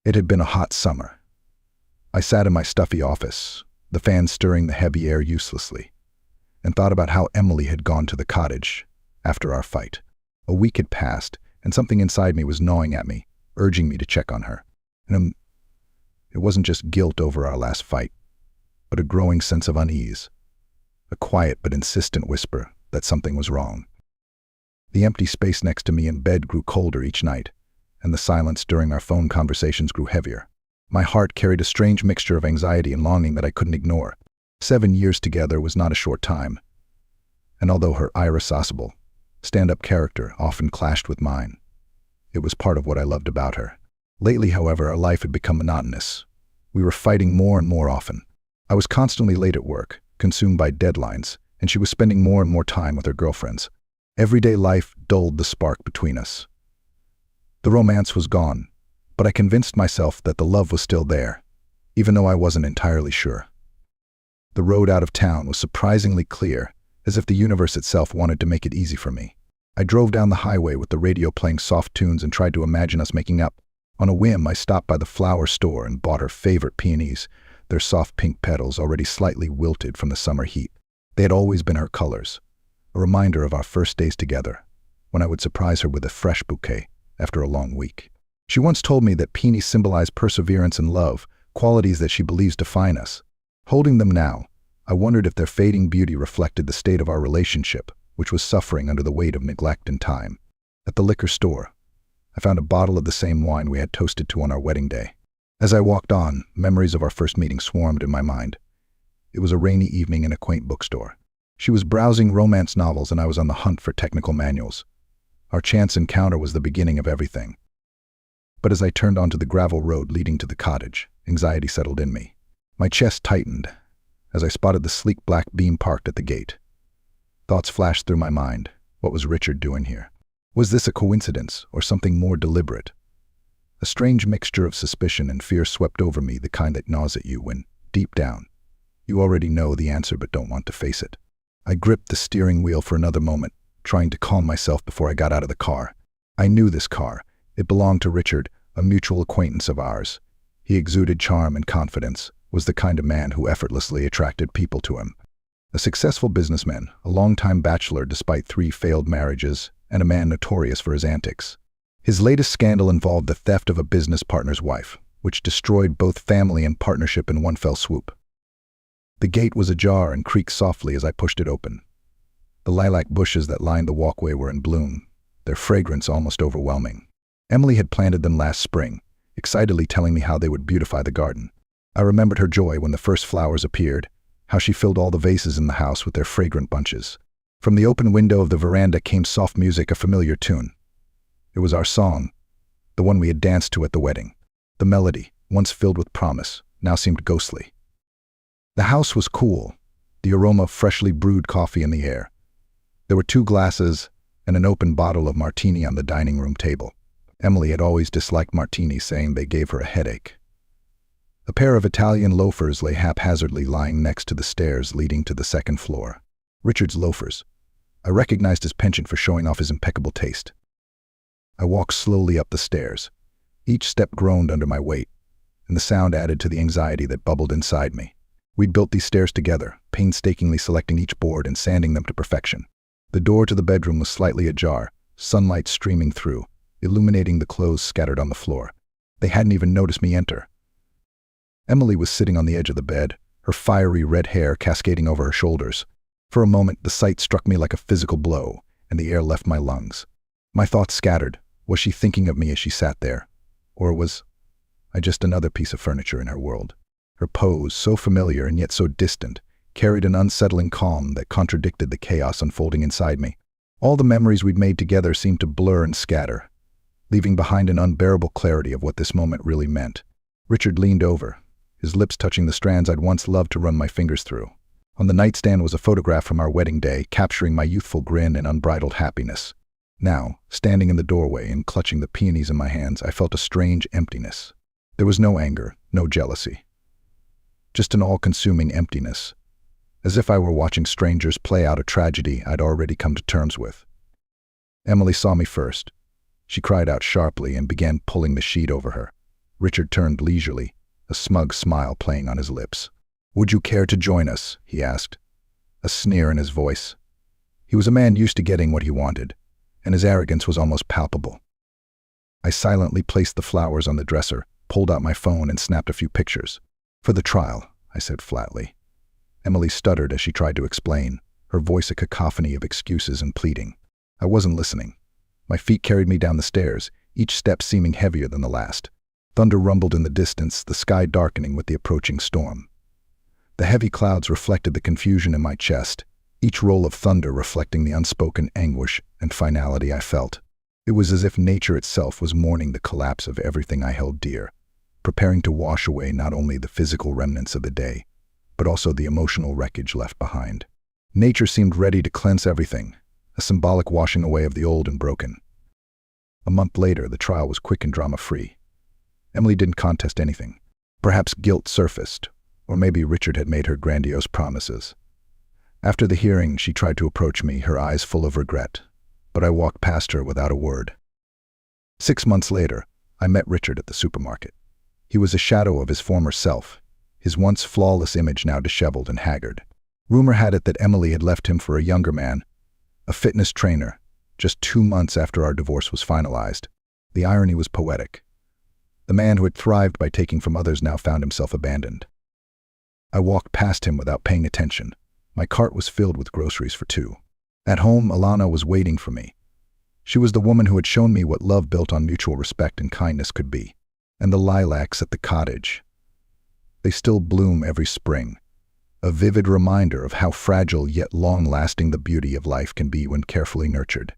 It had been a hot summer. I sat in my stuffy office, the fan stirring the heavy air uselessly, and thought about how Emily had gone to the cottage after our fight. A week had passed, and something inside me was gnawing at me, urging me to check on her. And it wasn't just guilt over our last fight, but a growing sense of unease, a quiet but insistent whisper that something was wrong. The empty space next to me in bed grew colder each night, and the silence during our phone conversations grew heavier. My heart carried a strange mixture of anxiety and longing that I couldn't ignore. 7 years together was not a short time, and although her irascible, stand-up character often clashed with mine, it was part of what I loved about her. Lately, however, our life had become monotonous. We were fighting more and more often. I was constantly late at work, consumed by deadlines, and she was spending more and more time with her girlfriends. Everyday life dulled the spark between us. The romance was gone, but I convinced myself that the love was still there, even though I wasn't entirely sure. The road out of town was surprisingly clear, as if the universe itself wanted to make it easy for me. I drove down the highway with the radio playing soft tunes and tried to imagine us making up. On a whim, I stopped by the flower store and bought her favorite peonies, their soft pink petals already slightly wilted from the summer heat. They had always been her colors, a reminder of our first days together, when I would surprise her with a fresh bouquet after a long week. She once told me that peonies symbolize perseverance and love, qualities that she believes define us. Holding them now, I wondered if their fading beauty reflected the state of our relationship, which was suffering under the weight of neglect and time. At the liquor store, I found a bottle of the same wine we had toasted to on our wedding day. As I walked on, memories of our first meeting swarmed in my mind. It was a rainy evening in a quaint bookstore. She was browsing romance novels and I was on the hunt for technical manuals. Our chance encounter was the beginning of everything. But as I turned onto the gravel road leading to the cottage, anxiety settled in me. My chest tightened as I spotted the sleek black beam parked at the gate. Thoughts flashed through my mind. What was Richard doing here? Was this a coincidence or something more deliberate? A strange mixture of suspicion and fear swept over me, the kind that gnaws at you when, deep down, you already know the answer but don't want to face it. I gripped the steering wheel for another moment, trying to calm myself before I got out of the car. I knew this car. It belonged to Richard, a mutual acquaintance of ours. He exuded charm and confidence, was the kind of man who effortlessly attracted people to him. A successful businessman, a longtime bachelor despite 3 failed marriages, and a man notorious for his antics. His latest scandal involved the theft of a business partner's wife, which destroyed both family and partnership in one fell swoop. The gate was ajar and creaked softly as I pushed it open. The lilac bushes that lined the walkway were in bloom, their fragrance almost overwhelming. Emily had planted them last spring, excitedly telling me how they would beautify the garden. I remembered her joy when the first flowers appeared, how she filled all the vases in the house with their fragrant bunches. From the open window of the veranda came soft music, a familiar tune. It was our song, the one we had danced to at the wedding. The melody, once filled with promise, now seemed ghostly. The house was cool, the aroma of freshly brewed coffee in the air. There were 2 glasses and an open bottle of martini on the dining room table. Emily had always disliked martinis, saying they gave her a headache. A pair of Italian loafers lay haphazardly lying next to the stairs leading to the second floor. Richard's loafers. I recognized his penchant for showing off his impeccable taste. I walked slowly up the stairs. Each step groaned under my weight, and the sound added to the anxiety that bubbled inside me. We'd built these stairs together, painstakingly selecting each board and sanding them to perfection. The door to the bedroom was slightly ajar, sunlight streaming through, illuminating the clothes scattered on the floor. They hadn't even noticed me enter. Emily was sitting on the edge of the bed, her fiery red hair cascading over her shoulders. For a moment, the sight struck me like a physical blow, and the air left my lungs. My thoughts scattered. Was she thinking of me as she sat there? Or was I just another piece of furniture in her world? Her pose, so familiar and yet so distant, carried an unsettling calm that contradicted the chaos unfolding inside me. All the memories we'd made together seemed to blur and scatter, leaving behind an unbearable clarity of what this moment really meant. Richard leaned over, his lips touching the strands I'd once loved to run my fingers through. On the nightstand was a photograph from our wedding day, capturing my youthful grin and unbridled happiness. Now, standing in the doorway and clutching the peonies in my hands, I felt a strange emptiness. There was no anger, no jealousy. Just an all-consuming emptiness, as if I were watching strangers play out a tragedy I'd already come to terms with. Emily saw me first. She cried out sharply and began pulling the sheet over her. Richard turned leisurely, a smug smile playing on his lips. "Would you care to join us?" he asked, a sneer in his voice. He was a man used to getting what he wanted, and his arrogance was almost palpable. I silently placed the flowers on the dresser, pulled out my phone, and snapped a few pictures. "For the trial," I said flatly. Emily stuttered as she tried to explain, her voice a cacophony of excuses and pleading. I wasn't listening. My feet carried me down the stairs, each step seeming heavier than the last. Thunder rumbled in the distance, the sky darkening with the approaching storm. The heavy clouds reflected the confusion in my chest, each roll of thunder reflecting the unspoken anguish and finality I felt. It was as if nature itself was mourning the collapse of everything I held dear, preparing to wash away not only the physical remnants of the day, but also the emotional wreckage left behind. Nature seemed ready to cleanse everything, a symbolic washing away of the old and broken. A month later, the trial was quick and drama-free. Emily didn't contest anything. Perhaps guilt surfaced, or maybe Richard had made her grandiose promises. After the hearing, she tried to approach me, her eyes full of regret, but I walked past her without a word. 6 months later, I met Richard at the supermarket. He was a shadow of his former self, his once flawless image now disheveled and haggard. Rumor had it that Emily had left him for a younger man, a fitness trainer, just 2 months after our divorce was finalized. The irony was poetic. The man who had thrived by taking from others now found himself abandoned. I walked past him without paying attention. My cart was filled with groceries for 2. At home, Alana was waiting for me. She was the woman who had shown me what love built on mutual respect and kindness could be. And the lilacs at the cottage. They still bloom every spring, a vivid reminder of how fragile yet long-lasting the beauty of life can be when carefully nurtured.